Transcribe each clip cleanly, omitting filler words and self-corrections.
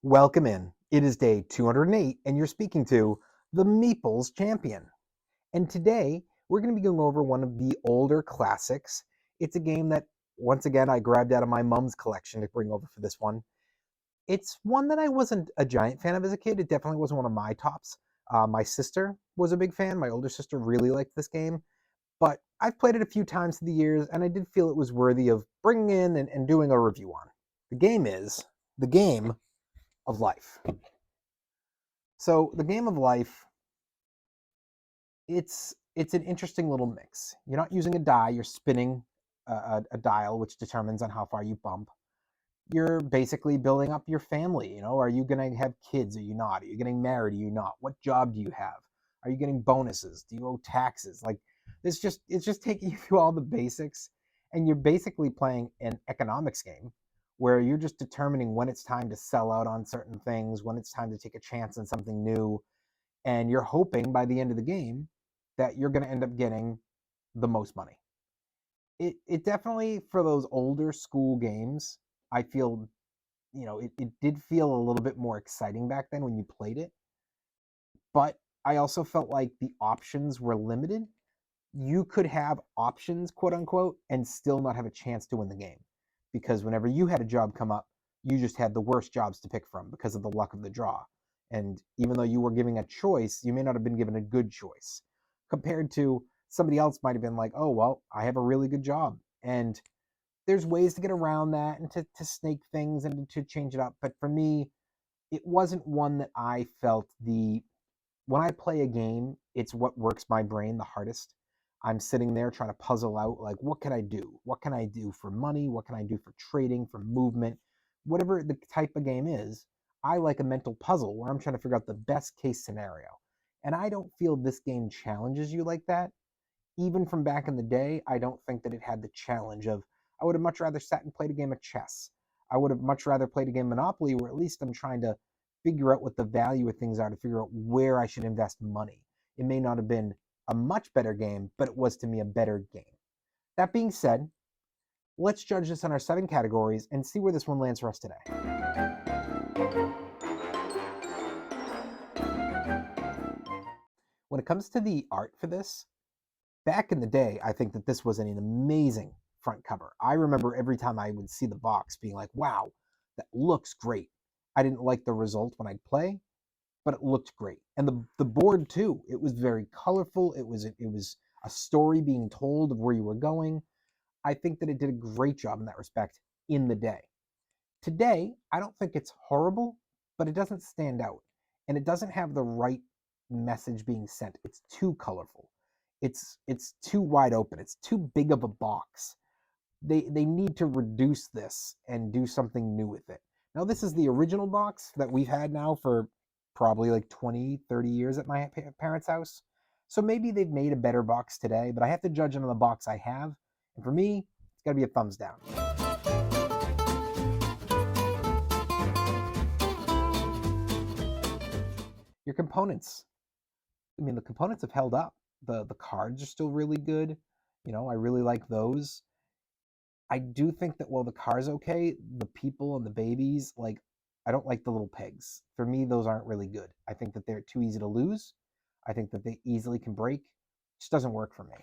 Welcome in. It is day 208, and you're speaking to the Meeples Champion. And today, we're going to be going over one of the older classics. It's a game that, once again, I grabbed out of my mom's collection to bring over for this one. It's one that I wasn't a giant fan of as a kid. It definitely wasn't one of my tops. My sister was a big fan. My older sister really liked this game. But I've played it a few times through the years, and I did feel it was worthy of bringing in and doing a review on. The game is the game of life. So the game of life, it's an interesting little mix. You're not using a die, you're spinning a dial which determines on how far you bump. You're basically building up your family. Are you going to have kids? Are you not? Are you getting married? Are you not? What job do you have? Are you getting bonuses? Do you owe taxes? Like it's just taking you through all the basics, and you're basically playing an economics game where you're just determining when it's time to sell out on certain things, when it's time to take a chance on something new, and you're hoping by the end of the game that you're going to end up getting the most money. It definitely, for those older school games, I feel, it did feel a little bit more exciting back then when you played it. But I also felt like the options were limited. You could have options, quote unquote, and still not have a chance to win the game. Because whenever you had a job come up, you just had the worst jobs to pick from because of the luck of the draw. And even though you were giving a choice, you may not have been given a good choice. Compared to somebody else might have been like, oh, well, I have a really good job. And there's ways to get around that and to snake things and to change it up. But for me, it wasn't one that I felt when I play a game, it's what works my brain the hardest. I'm sitting there trying to puzzle out, like, what can I do? What can I do for money? What can I do for trading, for movement? Whatever the type of game is, I like a mental puzzle where I'm trying to figure out the best case scenario. And I don't feel this game challenges you like that. Even from back in the day, I don't think that it had the challenge of, I would have much rather sat and played a game of chess. I would have much rather played a game of Monopoly where at least I'm trying to figure out what the value of things are, to figure out where I should invest money. It may not have been a much better game, but it was to me a better game. That being said, let's judge this on our 7 categories and see where this one lands for us today. When it comes to the art for this, back in the day, I think that this was an amazing front cover. I remember every time I would see the box being like, wow, that looks great. I didn't like the result when I'd play, but it looked great. And the board too, it was very colorful. It was a story being told of where you were going. I think that it did a great job in that respect in the day. Today, I don't think it's horrible, but it doesn't stand out. And it doesn't have the right message being sent. It's too colorful. It's too wide open. It's too big of a box. They need to reduce this and do something new with it. Now, this is the original box that we've had now for probably like 20, 30 years at my parents' house. So maybe they've made a better box today, but I have to judge it on the box I have. And for me, it's got to be a thumbs down. Your components. I mean, the components have held up. The cards are still really good. I really like those. I do think that while the car's okay, the people and the babies, like, I don't like the little pegs. For me, those aren't really good. I think that they're too easy to lose. I think that they easily can break. It just doesn't work for me.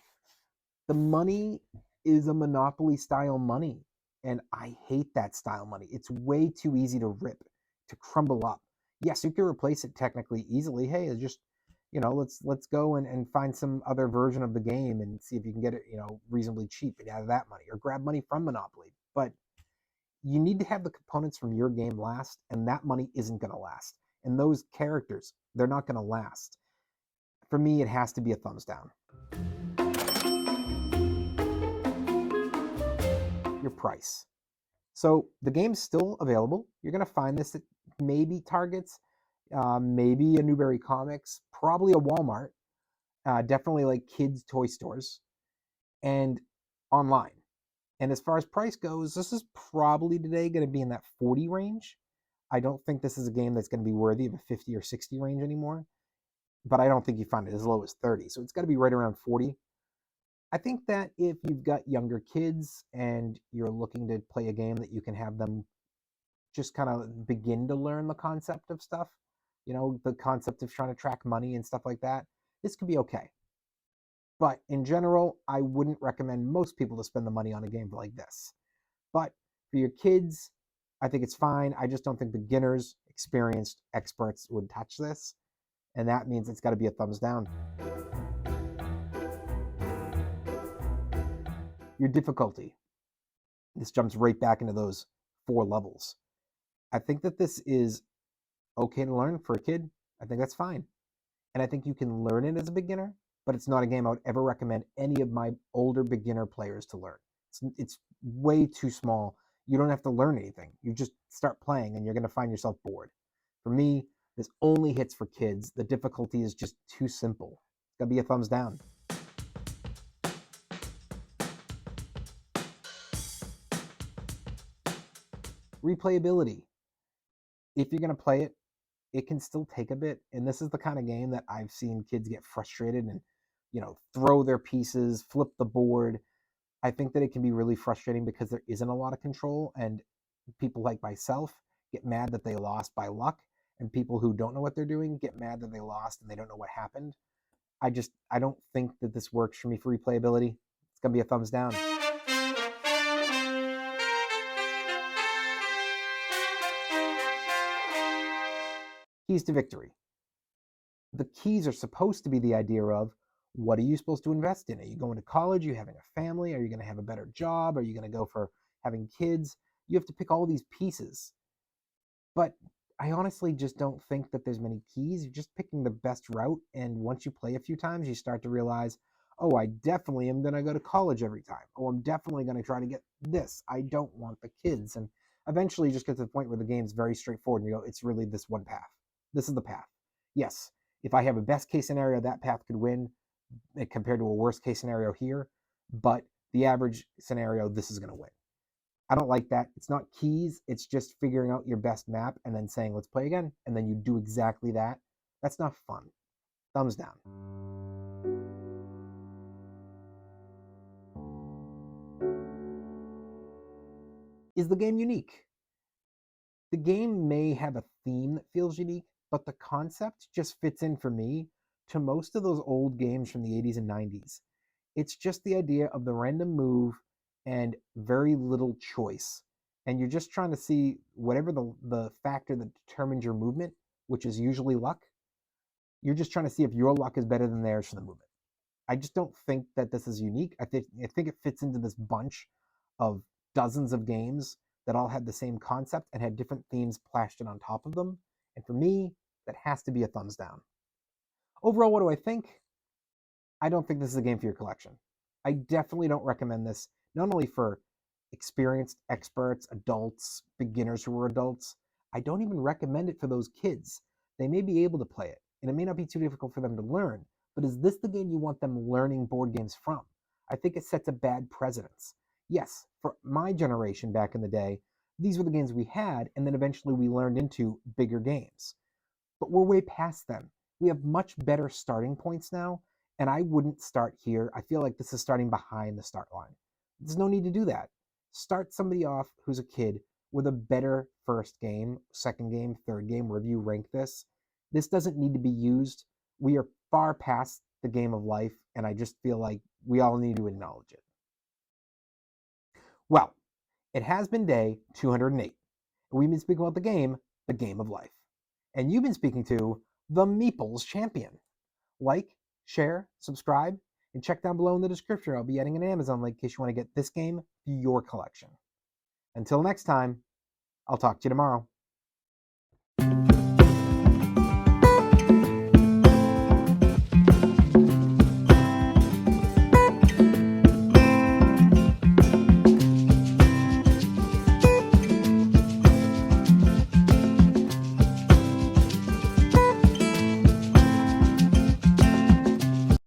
The money is a Monopoly style money, and I hate that style money. It's way too easy to rip, to crumble up. Yes, you can replace it technically easily. Hey, it's just, let's go and find some other version of the game and see if you can get it, reasonably cheap and out of that money, or grab money from Monopoly. But you need to have the components from your game last, and that money isn't going to last. And those characters, they're not going to last. For me, it has to be a thumbs down. Your price. So the game's still available. You're going to find this at maybe Targets, maybe a Newberry Comics, probably a Walmart, definitely like kids' toy stores, and online. And as far as price goes, this is probably today going to be in that 40 range. I don't think this is a game that's going to be worthy of a 50 or 60 range anymore, but I don't think you find it as low as 30. So it's got to be right around 40. I think that if you've got younger kids and you're looking to play a game that you can have them just kind of begin to learn the concept of stuff, the concept of trying to track money and stuff like that, this could be okay. But in general, I wouldn't recommend most people to spend the money on a game like this. But for your kids, I think it's fine. I just don't think beginners, experienced experts would touch this. And that means it's got to be a thumbs down. Your difficulty. This jumps right back into those 4 levels. I think that this is okay to learn for a kid. I think that's fine. And I think you can learn it as a beginner, but it's not a game I would ever recommend any of my older beginner players to learn. It's way too small. You don't have to learn anything. You just start playing and you're going to find yourself bored. For me, this only hits for kids. The difficulty is just too simple. It's got to be a thumbs down. Replayability. If you're going to play it, it can still take a bit. And this is the kind of game that I've seen kids get frustrated and, throw their pieces, flip the board. I think that it can be really frustrating because there isn't a lot of control, and people like myself get mad that they lost by luck, and people who don't know what they're doing get mad that they lost and they don't know what happened. I don't think that this works for me for replayability. It's going to be a thumbs down. Keys to victory. The keys are supposed to be the idea of, what are you supposed to invest in? Are you going to college? Are you having a family? Are you going to have a better job? Are you going to go for having kids? You have to pick all these pieces. But I honestly just don't think that there's many keys. You're just picking the best route. And once you play a few times, you start to realize, oh, I definitely am going to go to college every time. Oh, I'm definitely going to try to get this. I don't want the kids. And eventually you just get to the point where the game's very straightforward and you go, it's really this one path. This is the path. Yes, if I have a best case scenario, that path could win compared to a worst case scenario here. But the average scenario, this is going to win. I don't like that. It's not keys. It's just figuring out your best map and then saying, let's play again. And then you do exactly that. That's not fun. Thumbs down. Is the game unique? The game may have a theme that feels unique, but the concept just fits in for me to most of those old games from the 80s and 90s. It's just the idea of the random move and very little choice. And you're just trying to see whatever the factor that determines your movement, which is usually luck. You're just trying to see if your luck is better than theirs for the movement. I just don't think that this is unique. I think it fits into this bunch of dozens of games that all had the same concept and had different themes plastered on top of them. And for me, that has to be a thumbs down. Overall, what do I think? I don't think this is a game for your collection. I definitely don't recommend this, not only for experienced experts, adults, beginners who are adults. I don't even recommend it for those kids. They may be able to play it, and it may not be too difficult for them to learn, but is this the game you want them learning board games from? I think it sets a bad precedence. Yes, for my generation back in the day, these were the games we had, and then eventually we learned into bigger games. But we're way past them. We have much better starting points now, and I wouldn't start here. I feel like this is starting behind the start line. There's no need to do that. Start somebody off who's a kid with a better first game, second game, third game, wherever you rank this. This doesn't need to be used. We are far past the game of life, and I just feel like we all need to acknowledge it. Well, it has been day 208. We've been speaking about the game of life. And you've been speaking to the Meeples Champion. Like, share, subscribe, and check down below in the description. I'll be adding an Amazon link in case you want to get this game for your collection. Until next time, I'll talk to you tomorrow.